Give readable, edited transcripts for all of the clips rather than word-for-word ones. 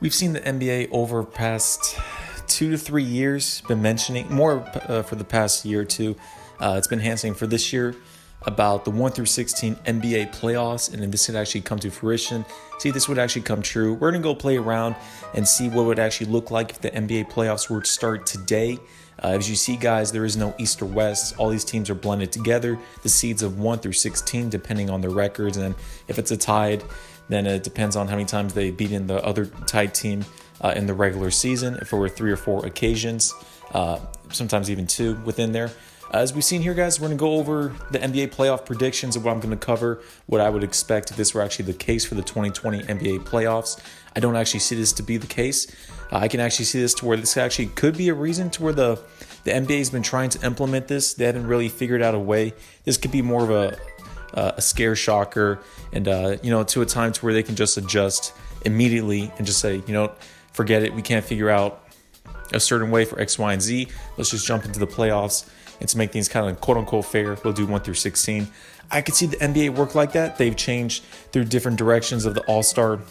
We've seen the NBA over past 2 to 3 years been mentioning more for the past year or two. It's been enhancing for this year about the 1 through 16 NBA playoffs, and if this could actually come to fruition, see if this would actually come true. We're gonna go play around and see what it would actually look like if the NBA playoffs were to start today. As you see, guys, there is no East or West. All these teams are blended together. The seeds of 1 through 16, depending on their records, and if it's a tied, then it depends on how many times they beat in the other tied team in the regular season. If it were 3 or 4 occasions, sometimes even 2 within there. As we've seen here, guys, we're going to go over the NBA playoff predictions of what I'm going to cover, what I would expect if this were actually the case for the 2020 NBA playoffs. I don't actually see this to be the case. I can actually see this to where this actually could be a reason to where the NBA has been trying to implement this. They haven't really figured out a way. This could be more of a scare shocker and, to a time to where they can just adjust immediately and just say, forget it. We can't figure out a certain way for X, Y, and Z. Let's just jump into the playoffs. And to make things kind of quote unquote fair, we'll do 1 through 16. I could see the NBA work like that. They've changed through different directions of the All-Star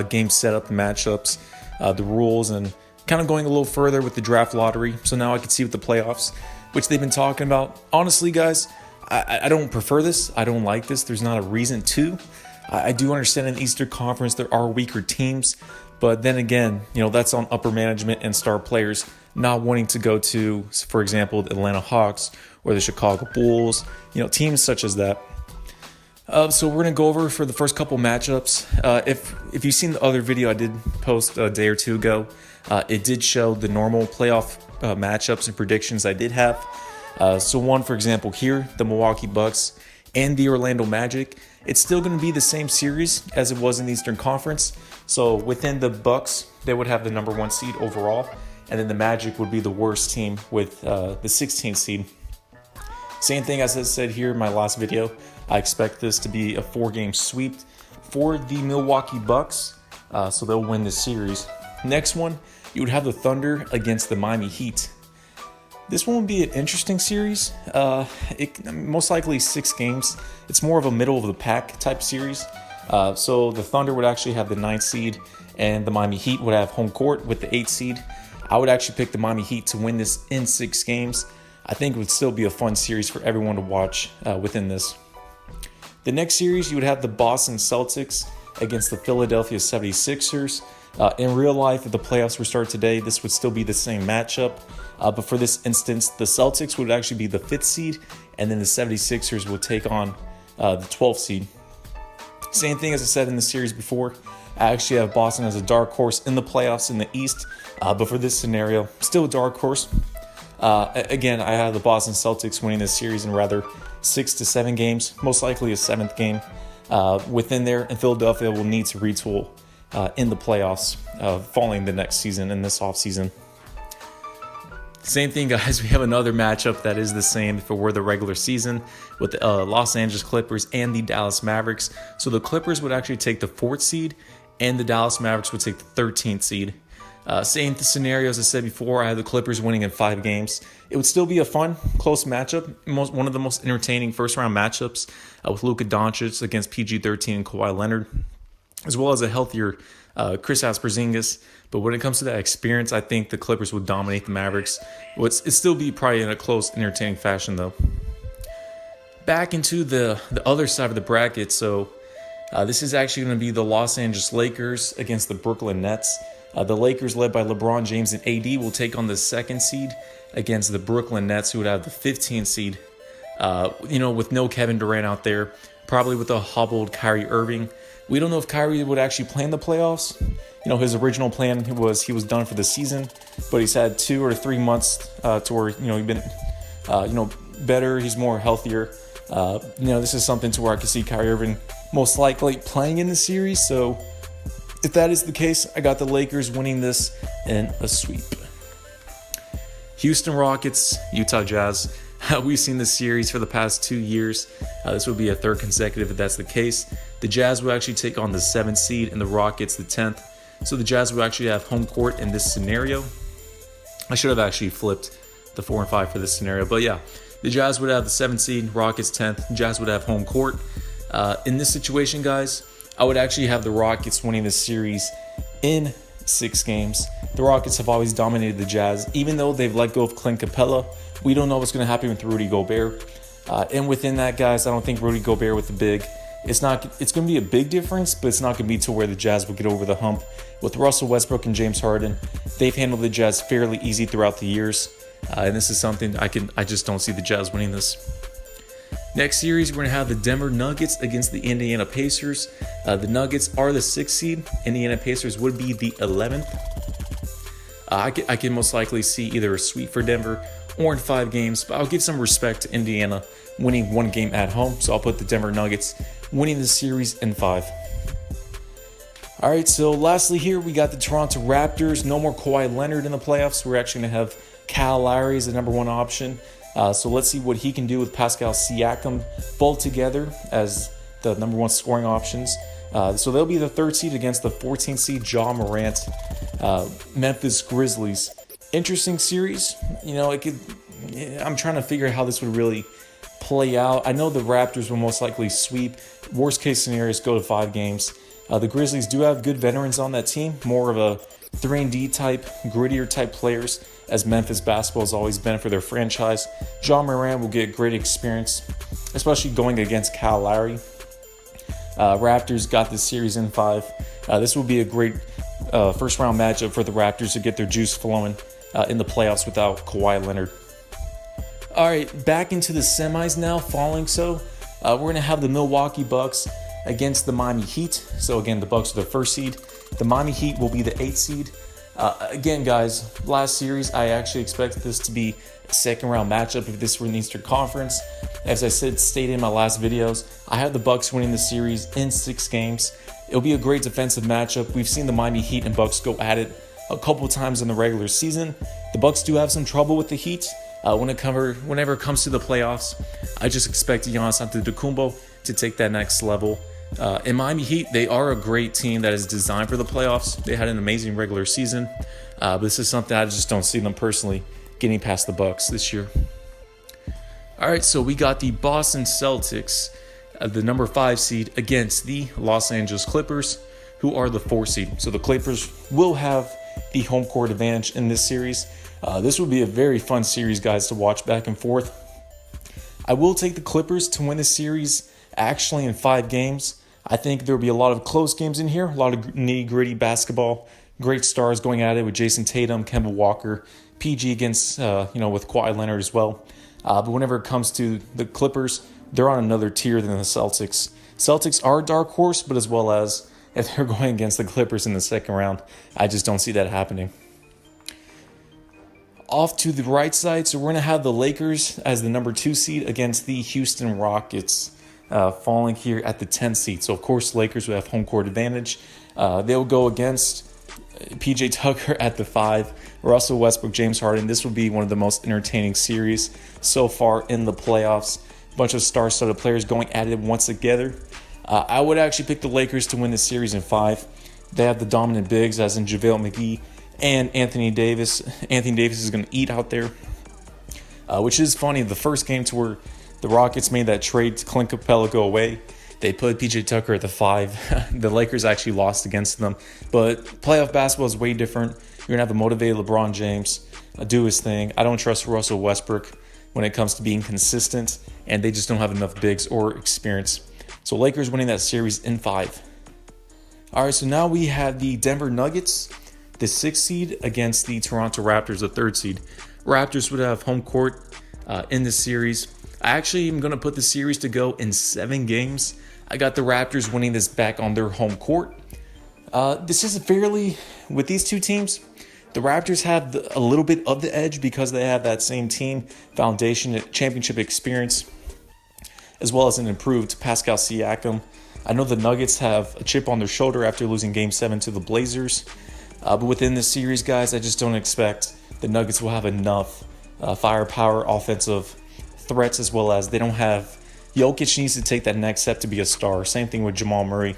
game setup, matchups, the rules, and kind of going a little further with the draft lottery. So now I can see with the playoffs, which they've been talking about. Honestly, guys, I don't prefer this. I don't like this. There's not a reason to. I do understand in the Eastern Conference there are weaker teams, but then again, that's on upper management and star players not wanting to go to, for example, the Atlanta Hawks or the Chicago Bulls, teams such as that. So we're going to go over for the first couple matchups. If you've seen the other video I did post a day or two ago, it did show the normal playoff matchups and predictions I did have. So one, for example, here, the Milwaukee Bucks and the Orlando Magic. It's still going to be the same series as it was in the Eastern Conference. So within the Bucks, they would have the number 1 seed overall. And then the Magic would be the worst team with the 16th seed. Same thing as I said here in my last video. I expect this to be a 4-game sweep for the Milwaukee Bucks. So they'll win this series. Next one, you would have the Thunder against the Miami Heat. This one would be an interesting series. Most likely 6 games. It's more of a middle of the pack type series. So the Thunder would actually have the 9th seed, and the Miami Heat would have home court with the 8th seed. I would actually pick the Miami Heat to win this in 6 games. I think it would still be a fun series for everyone to watch within this. The next series, you would have the Boston Celtics against the Philadelphia 76ers. In real life, if the playoffs were start today, this would still be the same matchup. But for this instance, the Celtics would actually be the 5th seed, and then the 76ers would take on the 12th seed. Same thing as I said in the series before. I actually have Boston as a dark horse in the playoffs in the East. But for this scenario, still a dark horse. Again, I have the Boston Celtics winning this series in rather 6 to 7 games, most likely a 7th game within there. And Philadelphia will need to retool in the playoffs following the next season in this offseason. Same thing, guys. We have another matchup that is the same if it were the regular season with the Los Angeles Clippers and the Dallas Mavericks. So the Clippers would actually take the 4th seed, and the Dallas Mavericks would take the 13th seed. Same scenario as I said before. I have the Clippers winning in 5 games. It would still be a fun, close matchup. One of the most entertaining first-round matchups with Luka Doncic against PG-13 and Kawhi Leonard, as well as a healthier Kristaps Porzingis. But when it comes to that experience, I think the Clippers would dominate the Mavericks. It still be probably in a close, entertaining fashion, though. Back into the other side of the bracket. So this is actually going to be the Los Angeles Lakers against the Brooklyn Nets. The Lakers, led by LeBron James and AD, will take on the 2nd seed against the Brooklyn Nets, who would have the 15th seed. With no Kevin Durant out there, probably with a hobbled Kyrie Irving. We don't know if Kyrie would actually play in the playoffs. His original plan was he was done for the season, but he's had 2 or 3 months to where he's been better. He's more healthier. This is something to where I can see Kyrie Irving most likely playing in the series. So if that is the case, I got the Lakers winning this in a sweep. Houston Rockets, Utah Jazz. We've seen this series for the past 2 years. This would be a 3rd consecutive if that's the case. The Jazz will actually take on the 7th seed and the Rockets the 10th. So the Jazz will actually have home court in this scenario. I should have actually flipped the 4 and 5 for this scenario. But yeah, the Jazz would have the 7th seed, Rockets 10th. Jazz would have home court. In this situation, guys, I would actually have the Rockets winning this series in 6 games. The Rockets have always dominated the Jazz, even though they've let go of Clint Capella. We don't know what's going to happen with Rudy Gobert. And within that, guys, I don't think Rudy Gobert with the big. It's going to be a big difference, but it's not going to be to where the Jazz will get over the hump. With Russell Westbrook and James Harden, they've handled the Jazz fairly easy throughout the years. And this is something I just don't see the Jazz winning this. Next series, we're going to have the Denver Nuggets against the Indiana Pacers. The Nuggets are the 6th seed. Indiana Pacers would be the 11th. I can most likely see either a sweep for Denver or in 5 games, but I'll give some respect to Indiana winning 1 game at home. So I'll put the Denver Nuggets winning the series in 5. All right, so lastly here, we got the Toronto Raptors. No more Kawhi Leonard in the playoffs. We're actually going to have Kyle Lowry as the number 1 option. So let's see what he can do with Pascal Siakam both together as the number 1 scoring options. So they'll be the 3rd seed against the 14th seed Ja Morant, Memphis Grizzlies. Interesting series. I'm trying to figure out how this would really play out. I know the Raptors will most likely sweep. Worst case scenario is go to 5 games. The Grizzlies do have good veterans on that team, more of a 3-and-D type, grittier type players, as Memphis basketball has always been for their franchise. Ja Morant will get great experience, especially going against Kyle Lowry. Raptors got this series in 5. This will be a great first round matchup for the Raptors to get their juice flowing in the playoffs without Kawhi Leonard. All right, back into the semis now, falling so. We're going to have the Milwaukee Bucks against the Miami Heat. So again, the Bucks are the 1st seed. The Miami Heat will be the 8th seed. Again, guys, last series, I actually expected this to be a 2nd round matchup if this were in the Eastern Conference. As I stated in my last videos, I have the Bucks winning the series in 6 games. It'll be a great defensive matchup. We've seen the Miami Heat and Bucks go at it a couple times in the regular season. The Bucks do have some trouble with the Heat. Whenever it comes to the playoffs, I just expect Giannis Antetokounmpo to take that next level. In Miami Heat, they are a great team that is designed for the playoffs. They had an amazing regular season, but this is something I just don't see them personally getting past the Bucks this year. All right, so we got the Boston Celtics, the number 5 seed, against the Los Angeles Clippers, who are the 4 seed. So the Clippers will have the home court advantage in this series. This will be a very fun series, guys, to watch back and forth. I will take the Clippers to win the series actually in 5 games. I think there will be a lot of close games in here, a lot of nitty-gritty basketball, great stars going at it with Jason Tatum, Kemba Walker, PG against, with Kawhi Leonard as well. But whenever it comes to the Clippers, they're on another tier than the Celtics. Celtics are a dark horse, but as well as if they're going against the Clippers in the 2nd round, I just don't see that happening. Off to the right side, so we're going to have the Lakers as the number 2 seed against the Houston Rockets, falling here at the 10th seed. So, of course, Lakers will have home court advantage. They'll go against PJ Tucker at the 5, Russell Westbrook, James Harden. This will be one of the most entertaining series so far in the playoffs. A bunch of star-studded players going at it once together. I would actually pick the Lakers to win this series in 5. They have the dominant bigs, as in JaVale McGee and Anthony Davis. Anthony Davis is going to eat out there, which is funny. The first game to where the Rockets made that trade to Clint Capella go away, they put PJ Tucker at the 5. The Lakers actually lost against them. But playoff basketball is way different. You're going to have the motivated LeBron James do his thing. I don't trust Russell Westbrook when it comes to being consistent, and they just don't have enough bigs or experience. So Lakers winning that series in 5. All right, so now we have the Denver Nuggets, the 6th seed, against the Toronto Raptors, the 3rd seed. Raptors would have home court in this series. I actually am going to put the series to go in 7 games. I got the Raptors winning this back on their home court. This is with these two teams, the Raptors have a little bit of the edge because they have that same team foundation, championship experience, as well as an improved Pascal Siakam. I know the Nuggets have a chip on their shoulder after losing Game 7 to the Blazers. But within this series, guys, I just don't expect the Nuggets will have enough firepower, offensive threats, as well as they don't have. Jokic needs to take that next step to be a star. Same thing with Jamal Murray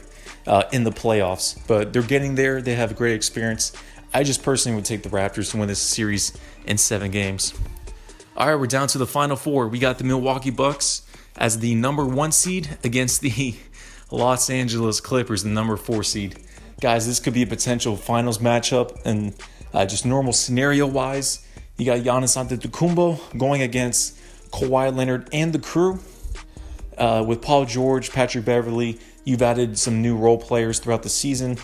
in the playoffs. But they're getting there. They have great experience. I just personally would take the Raptors to win this series in 7 games. All right, we're down to the final 4. We got the Milwaukee Bucks as the number 1 seed against the Los Angeles Clippers, the number 4 seed. Guys, this could be a potential finals matchup, and just normal scenario-wise, you got Giannis Antetokounmpo going against Kawhi Leonard and the crew. With Paul George, Patrick Beverley, you've added some new role players throughout the season.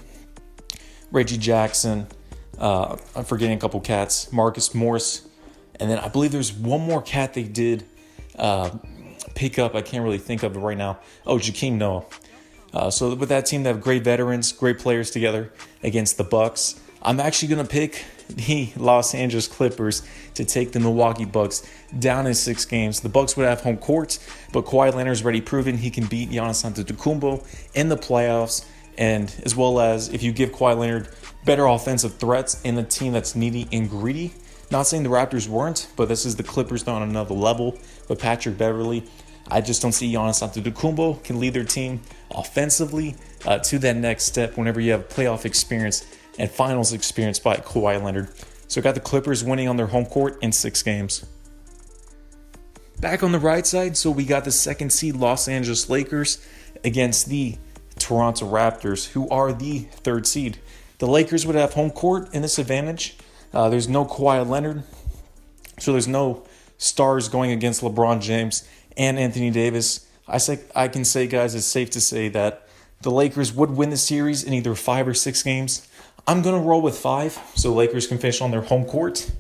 Reggie Jackson, I'm forgetting a couple cats, Marcus Morris, and then I believe there's one more cat they did pick up. I can't really think of it right now. Oh, Jakeem Noah. So with that team, they have great veterans, great players together against the Bucks. I'm actually going to pick the Los Angeles Clippers to take the Milwaukee Bucks down in 6 games. The Bucks would have home court, but Kawhi Leonard's already proven he can beat Giannis Antetokounmpo in the playoffs, and as well as if you give Kawhi Leonard better offensive threats in a team that's needy and greedy. Not saying the Raptors weren't, but this is the Clippers on another level with Patrick Beverley. I just don't see Giannis Antetokounmpo can lead their team offensively to that next step whenever you have playoff experience and finals experience by Kawhi Leonard. So I got the Clippers winning on their home court in 6 games. Back on the right side, so we got the 2nd seed Los Angeles Lakers against the Toronto Raptors, who are the 3rd seed. The Lakers would have home court in this advantage. There's no Kawhi Leonard, so there's no stars going against LeBron James and Anthony Davis. I can say, guys, it's safe to say that the Lakers would win the series in either 5 or 6 games. I'm going to roll with 5, so Lakers can finish on their home court.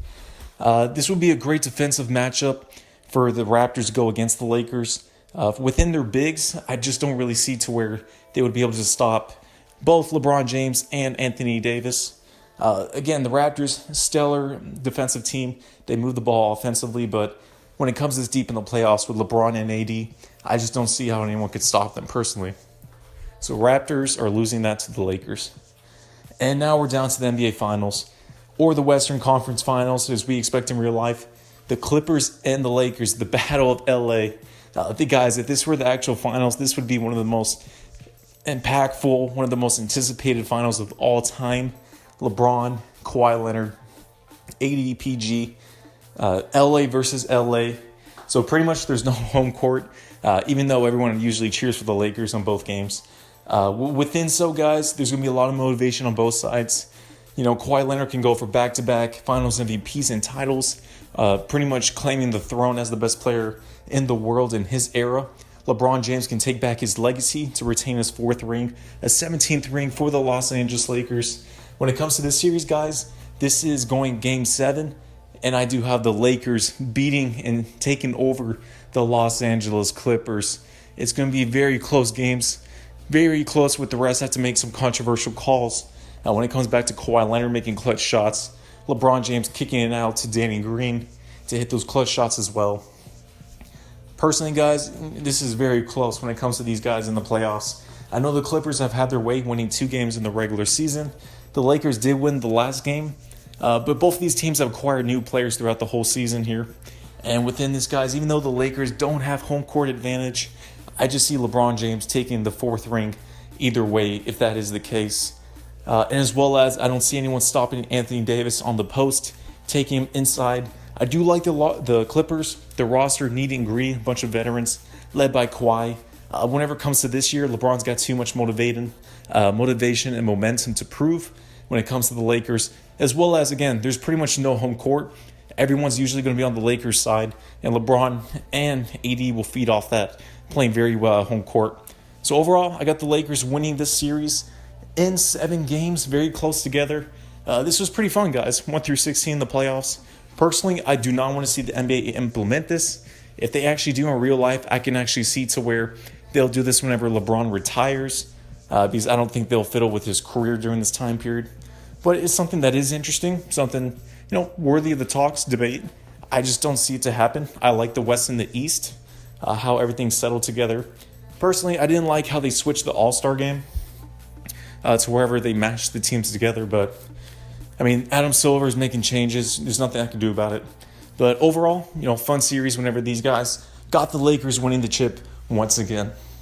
This would be a great defensive matchup for the Raptors to go against the Lakers. Within their bigs, I just don't really see to where they would be able to stop both LeBron James and Anthony Davis. Again, the Raptors, stellar defensive team. They move the ball offensively, but when it comes this deep in the playoffs with LeBron and AD, I just don't see how anyone could stop them personally. So Raptors are losing that to the Lakers. And now we're down to the NBA Finals, or the Western Conference Finals, as we expect in real life. The Clippers and the Lakers, the Battle of LA. Guys, if this were the actual finals, this would be one of the most impactful, one of the most anticipated finals of all time. LeBron, Kawhi Leonard, AD, PG, LA versus LA. So pretty much there's no home court, even though everyone usually cheers for the Lakers on both games. Guys, there's going to be a lot of motivation on both sides. You know, Kawhi Leonard can go for back-to-back finals MVPs and titles, pretty much claiming the throne as the best player in the world in his era. LeBron James can take back his legacy to retain his 4th ring, a 17th ring for the Los Angeles Lakers. When it comes to this series, guys, this is going Game 7, and I do have the Lakers beating and taking over the Los Angeles Clippers. It's going to be very close games, very close with the rest. Have to make some controversial calls. When it comes back to Kawhi Leonard making clutch shots, LeBron James kicking it out to Danny Green to hit those clutch shots as well. Personally, guys, this is very close when it comes to these guys in the playoffs. I know the Clippers have had their way winning 2 games in the regular season. The Lakers did win the last game, but both of these teams have acquired new players throughout the whole season here. And within this, guys, even though the Lakers don't have home court advantage, I just see LeBron James taking the 4th ring either way, if that is the case. And as well as I don't see anyone stopping Anthony Davis on the post, taking him inside. I do like the Clippers, the roster, neat and green, a bunch of veterans led by Kawhi. Whenever it comes to this year, LeBron's got too much motivation and momentum to prove when it comes to the Lakers. As well as, again, there's pretty much no home court. Everyone's usually going to be on the Lakers side, and LeBron and AD will feed off that, playing very well at home court. So overall, I got the Lakers winning this series in 7 games, very close together. This was pretty fun, guys. 1 through 16 in the playoffs. Personally, I do not want to see the NBA implement this. If they actually do in real life, I can actually see to where they'll do this whenever LeBron retires, because I don't think they'll fiddle with his career during this time period. But it's something that is interesting, something worthy of the talks, debate. I just don't see it to happen. I like the West and the East, how everything's settled together. Personally, I didn't like how they switched the All-Star game to wherever they matched the teams together, but I mean, Adam Silver is making changes. There's nothing I can do about it. But overall, fun series whenever these guys got the Lakers winning the chip once again.